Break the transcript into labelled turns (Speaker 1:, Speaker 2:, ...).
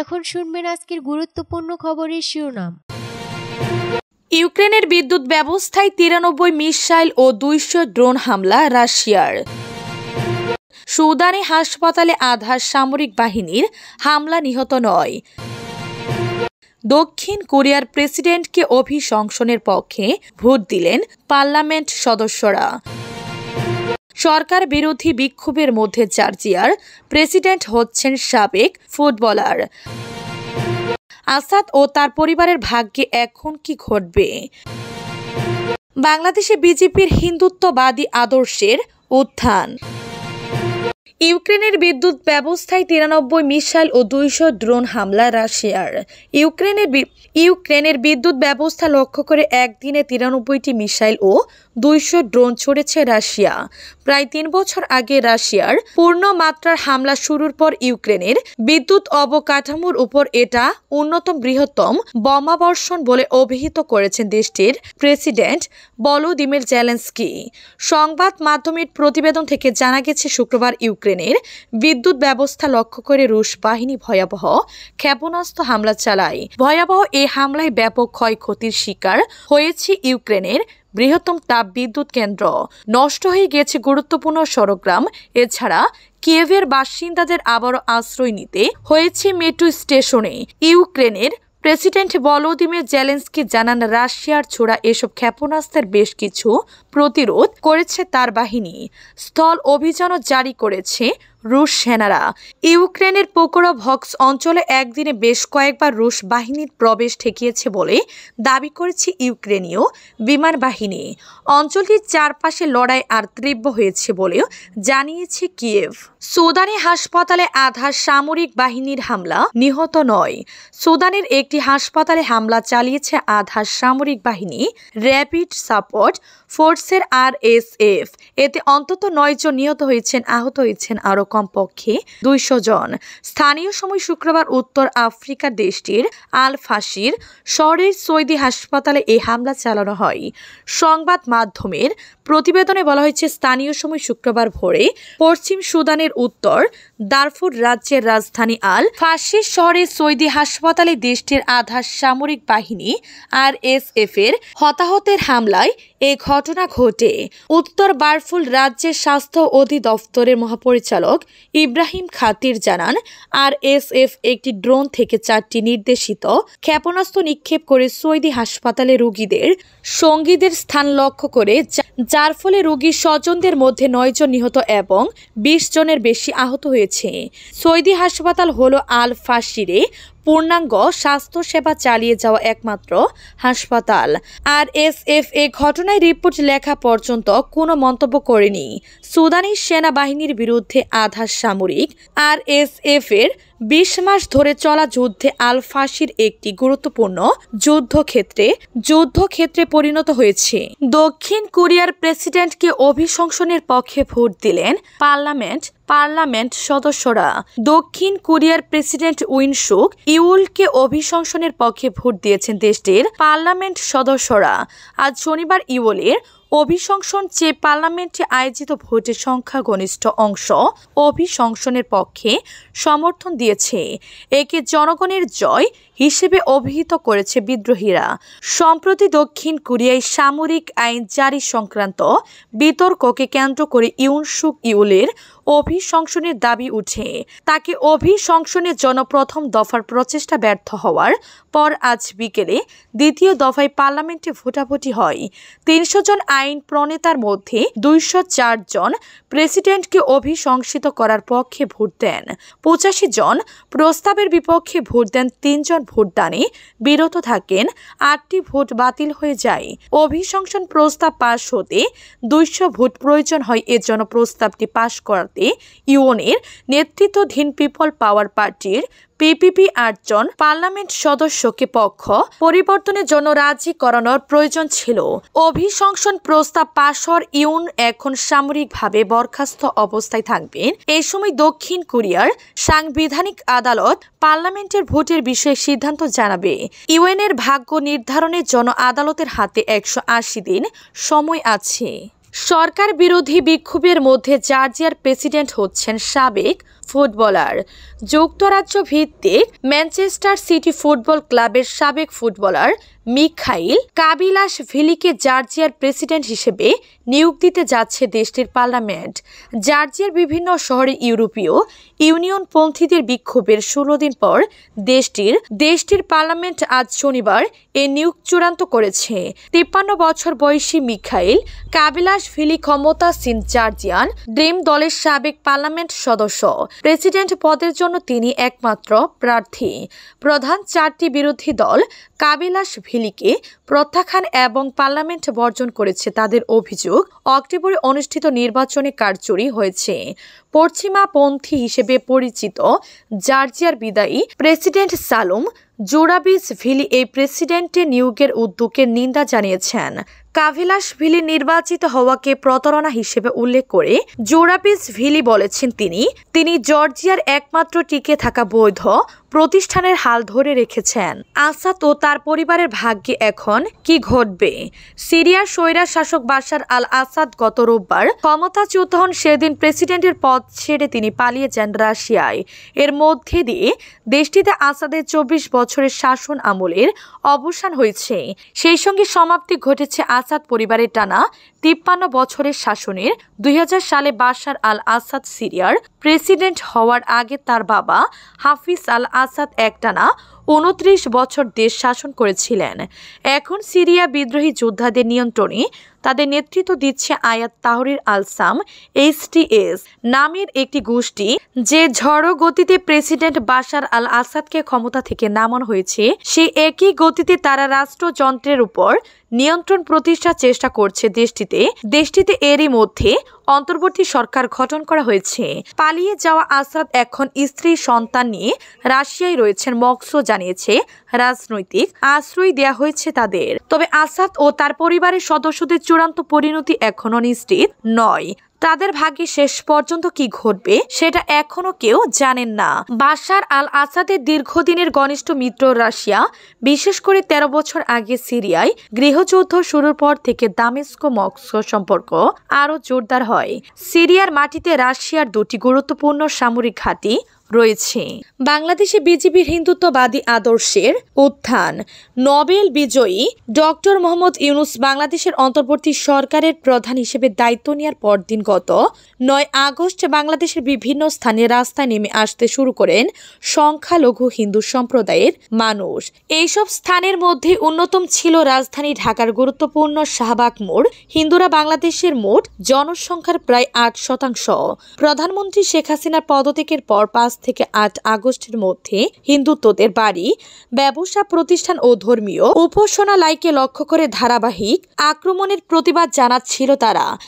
Speaker 1: এখন শুনবেন আজকের গুরুত্বপূর্ণ খবরের শিরোনাম।
Speaker 2: ইউক্রেনের বিদ্যুৎ ব্যবস্থায় 93 মিসাইল ও 200 ড্রোন হামলা রাশিয়ার। সুদানে হাসপাতালে আধা সামরিক বাহিনীর হামলা, নিহত 9। দক্ষিণ কোরিয়ার প্রেসিডেন্টকে অভিশংসনের পক্ষে ভোট দিলেন পার্লামেন্ট সদস্যরা। সরকার বিরোধী বিক্ষোভের মধ্যে জর্জিয়ার প্রেসিডেন্ট হচ্ছেন সাবেক ফুটবলার। আসাদ ও তার পরিবারের ভাগ্যে এখন কি ঘটবে? বাংলাদেশে বিজেপির হিন্দুত্ববাদী আদর্শের উত্থান। ইউক্রেনের বিদ্যুৎ ব্যবস্থায় 93 মিসাইল ও 200 ড্রোন হামলা রাশিয়ার। ইউক্রেনের বিদ্যুৎ ব্যবস্থা লক্ষ্য করে একদিনে 93টি মিসাইল ও 200 ড্রোন ছড়েছে রাশিয়া। প্রায় 3 বছর আগে রাশিয়ার পূর্ণ মাত্রার হামলা শুরুর পর ইউক্রেনের বিদ্যুৎ অবকাঠামোর উপর এটা অন্যতম বৃহত্তম বোমাবর্ষণ বলে অভিহিত করেছেন দেশটির প্রেসিডেন্ট ভলোদিমির জেলেনস্কি। সংবাদ মাধ্যমের প্রতিবেদন থেকে জানা গেছে, শুক্রবার ইউক্রেনের বিদ্যুৎ ব্যবস্থা লক্ষ্য করে রুশ বাহিনী ভয়াবহ ক্ষেপণাস্ত্র হামলা চালায়। ভয়াবহ এই হামলায় ব্যাপক ক্ষয়ক্ষতির শিকার হয়েছে ইউক্রেনের বৃহত্তম তাপ বিদ্যুৎ কেন্দ্র, নষ্ট হয়ে গেছে গুরুত্বপূর্ণ সড়কগ্রাম। এছাড়া কিয়েভের বাসিন্দাদের আবারও আশ্রয় নিতে হয়েছে মেট্রো স্টেশনে। ইউক্রেনের প্রেসিডেন্ট ভলোদিমির জেলেনস্কি জানান, রাশিয়ার ছোড়া এসব ক্ষেপণাস্ত্রের বেশ কিছু প্রতিরোধ করেছে তার বাহিনী। স্থল অভিযানও জারি করেছে রুশ সেনারা। ইউক্রেনের পোকরোভস্ক অঞ্চলে একদিনে বেশ কয়েকবার রুশ বাহিনীর প্রবেশ ঠেকিয়েছে বলে দাবি করেছে ইউক্রেনীয় বিমান বাহিনী। অঞ্চলটির চারপাশে লড়াই আর তীব্র হয়েছে বলেও জানিয়েছে কিয়েভ। সুদানে হাসপাতালে আধা সামরিক বাহিনীর হামলা, নিহত 9। সুদানের একটি হাসপাতালে হামলা চালিয়েছে আধা সামরিক বাহিনী র্যাপিড সাপোর্ট ফোর্সের RSF। এতে অন্তত 9 জন নিহত হয়েছেন, আহত হয়েছেন আরও কমপক্ষে 200 জন। স্থানীয় সময় শুক্রবার উত্তর আফ্রিকার দেশটির আল ফাশির শহরের সৌদি হাসপাতালে এই হামলা চালানো হয়। সংবাদ মাধ্যমের প্রতিবেদনে বলা হয়েছে, স্থানীয় সময় শুক্রবার ভোরে পশ্চিম সুদানের উত্তর দারফুর রাজ্যের রাজধানী আল ফাশির শহরের সৌদি হাসপাতালে দেশটির আধা সামরিক বাহিনী RSF এর হতাহতের হামলায় এ ঘটনা ঘটে। উত্তর দারফুর রাজ্যের স্বাস্থ্য অধিদপ্তরের মহাপরিচালক ইব্রাহিম খাতির জানান, RSF একটি ড্রোন থেকে 4টি নির্দেশিত ক্ষেপণাস্ত্র নিক্ষেপ করে সৌদি হাসপাতালে রোগীদের সঙ্গীদের স্থান লক্ষ্য করে, যার ফলে রোগীর স্বজনদের মধ্যে 9 জন নিহত এবং 20 জনের বেশি আহত হয়েছে। সৌদি হাসপাতাল হলো আল ফাশিরে পূর্ণাঙ্গ স্বাস্থ্যসেবা চালিয়ে যাওয়া একমাত্র হাসপাতাল। RSF এ ঘটনায় রিপোর্ট লেখা পর্যন্ত কোনো মন্তব্য করেনি। সুদানি সেনাবাহিনীর বিরুদ্ধে আধা সামরিক RSF এর 20 মাস ধরে চলা যুদ্ধে আল ফাশির একটি গুরুত্বপূর্ণ যুদ্ধক্ষেত্রে পরিণত হয়েছে। দক্ষিণ কোরিয়ার প্রেসিডেন্টকে অভিশংসনের পক্ষে ভোট দিলেন পার্লামেন্ট সদস্যরা। দক্ষিণ কোরিয়ার প্রেসিডেন্ট উইন সুক ইউলকে অভিশংসনের পক্ষে ভোট দিয়েছেন দেশটির পার্লামেন্ট সদস্যরা। আজ শনিবার ইউলের অভিশংসন চেয়ে পার্লামেন্টে আয়োজিত ভোটের সংখ্যাগরিষ্ঠ অংশ অভিশংসনের পক্ষে সমর্থন দিয়েছে। একে জনগণের জয় হিসেবে অভিহিত করেছে বিদ্রোহীরা। সম্প্রতি দক্ষিণ কোরিয়ায় সামরিক আইন জারি সংক্রান্ত বিতর্ককে কেন্দ্র করে ইউন সুক ইউলের অভিশংসনের দাবি উঠে। তাকে অভিশংসনের জন্য প্রথম দফার প্রচেষ্টা ব্যর্থ হওয়ার পর আজ বিকেলে দ্বিতীয় দফায় পার্লামেন্টে ভোটাভুটি হয়। 300 জন আইন প্রণেতার মধ্যে 204 জন প্রেসিডেন্টকে অভিশংসিত করার পক্ষে ভোট দেন। 85 জন প্রস্তাবের বিপক্ষে ভোট দেন, 3 জন ভোটদানে বিরত থাকেন, 8টি ভোট বাতিল হয়ে যায়। অভিশংসন প্রস্তাব পাশ হতে 200 ভোট প্রয়োজন হয়। এজন্য প্রস্তাবটি পাশ করাতে ইউনের নেতৃত্বাধীন পিপল পাওয়ার পার্টির PPP 8 জন পার্লামেন্ট সদস্যকে পক্ষ পরিবর্তনের জন্য রাজি করানোর প্রয়োজন ছিল। অভিশংসন প্রস্তাব পাশ হওয়ার ইউন এখন সামরিকভাবে বরখাস্ত অবস্থায় থাকবেন। এই সময় দক্ষিণ কোরিয়ার সাংবিধানিক আদালত পার্লামেন্টের ভোটের বিষয়ে সিদ্ধান্ত জানাবে। ইউএনের ভাগ্য নির্ধারণের জন্য আদালতের হাতে 180 দিন সময় আছে। সরকার বিরোধী বিক্ষোভের মধ্যে জর্জিয়ার প্রেসিডেন্ট হচ্ছেন সাবেক ফুটবলার। যুক্তরাজ্য ভিত্তিক ম্যানচেস্টার সিটি ফুটবল ক্লাবের সাবেক ফুটবলার মিখাইল কাবিলাশভিলিকে জর্জিয়ার প্রেসিডেন্ট হিসেবে নিয়োগ দিতে যাচ্ছে দেশটির পার্লামেন্ট। জর্জিয়ার বিভিন্ন শহরে ইউরোপীয় ইউনিয়নপন্থীদের বিক্ষোভের 16 দিন পর দেশটির পার্লামেন্ট আজ শনিবার এ নিয়োগ চূড়ান্ত করেছে। 53 বছর বয়সী মিখাইল কাবিলাশভিলি ক্ষমতাসীন জর্জিয়ান ড্রিম দলের সাবেক পার্লামেন্ট সদস্য। প্রেসিডেন্ট পদের জন্য তিনি একমাত্র প্রার্থী। প্রধান 4টি বিরোধী দল কাবিলাশভিলিকে প্রত্যাখ্যান এবং পার্লামেন্ট বর্জন করেছে। তাদের অভিযোগ, অক্টোবরে অনুষ্ঠিত নির্বাচনে কারচুরি হয়েছে। পশ্চিমাপন্থী হিসেবে পরিচিত জর্জিয়ার বিদায়ী প্রেসিডেন্ট সালুম জুরাবিশভিলি এই প্রেসিডেন্টের নিয়োগের উদ্যোগের নিন্দা জানিয়েছেন। কাবিলাশভিলি নির্বাচিত হওয়াকে প্রতারণা হিসেবে উল্লেখ করে জুরাবিশভিলি বলেছেন তিনি জর্জিয়ার একমাত্র টিকে থাকা বৈধ প্রতিষ্ঠানের হাল ধরে রেখেছেন। আসাদ ও তার পরিবারের ভাগ্যে এখন কি ঘটবে? সিরিয়ার স্বৈরা শাসক বাশার আল আসাদ গত রোববার ক্ষমতাচ্যুত হন। সেদিন প্রেসিডেন্টের পদ ছেড়ে তিনি পালিয়ে যান রাশিয়ায়। এর মধ্যে দিয়ে দেশটিতে আসাদের 24 বছরের শাসন আমলের অবসান হয়েছে। সেই সঙ্গে সমাপ্তি ঘটেছে আসাদ পরিবারের টানা 53 বছরের শাসনের। 2000 সালে বাশার আল আসাদ সিরিয়ার প্রেসিডেন্ট হওয়ার আগে তার বাবা হাফিজ আল আসাদ একটানা 29 বছর দেশ শাসন করেছিলেন। এখন সিরিয়া বিদ্রোহী যোদ্ধাদের নিয়ন্ত্রণে তাদের নেতৃত্ব দিচ্ছে আয়াত তাহরির আল-শাম HTS নামের একটি গোষ্ঠী, যে ঝড়ো গতিতে প্রেসিডেন্ট বাশার আল আসাদকে ক্ষমতা থেকে নামানো হয়েছে, সেই একই গতিতে তারা রাষ্ট্রযন্ত্রের উপর নিয়ন্ত্রণ প্রতিষ্ঠার চেষ্টা করছে দেশটিতে এরই মধ্যে অন্তর্বর্তী সরকার গঠন করা হয়েছে। পালিয়ে যাওয়া আসাদ এখন স্ত্রী সন্তান নিয়ে রাশিয়ায় রয়েছেন। মস্কো জানিয়েছে রাজনৈতিক আশ্রয় দেওয়া হয়েছে তাদের। তবে আসাদ ও তার পরিবারের সদস্যদের চূড়ান্ত পরিণতি এখনো নিশ্চিত নয়। তাদের ভাগ্যে শেষ পর্যন্ত কি ঘটবে সেটা এখনো কেউ জানেন না। বাশার আল আসাদের দীর্ঘদিনের ঘনিষ্ঠ মিত্র রাশিয়া, বিশেষ করে 13 বছর আগে সিরিয়ায় গৃহযুদ্ধ শুরুর পর থেকে দামেস্কো-মস্কো সম্পর্ক আরও জোরদার হয়। সিরিয়ার মাটিতে রাশিয়ার 2টি গুরুত্বপূর্ণ সামরিক ঘাঁটি রয়েছে। বাংলাদেশে বিজেপির হিন্দুত্ববাদী আদর্শের উত্থান। নোবেল বিজয়ী ডক্টর মোহাম্মদ ইউনূস বাংলাদেশের অন্তর্বর্তী সরকারের প্রধান হিসেবে দায়িত্ব নেওয়ার পরদিন গত 9 আগস্ট বাংলাদেশের বিভিন্ন স্থানে রাস্তায় নেমে আসতে শুরু করেন সংখ্যালঘু হিন্দু সম্প্রদায়ের মানুষ। এইসব স্থানের মধ্যে অন্যতম ছিল রাজধানী ঢাকার গুরুত্বপূর্ণ শাহবাগ মোড়। হিন্দুরা বাংলাদেশের মোট জনসংখ্যার প্রায় 8%। প্রধানমন্ত্রী শেখ হাসিনার পদত্যাগের পর 5 থেকে 8 আগস্টের মধ্যে হিন্দুত্বদের বাড়ি, ব্যবসা প্রতিষ্ঠান ও ধর্মীয় উপাসনালয়কে লক্ষ্য করে ধারাবাহিক আক্রমণের প্রতিবাদ জানাচ্ছিল তারা।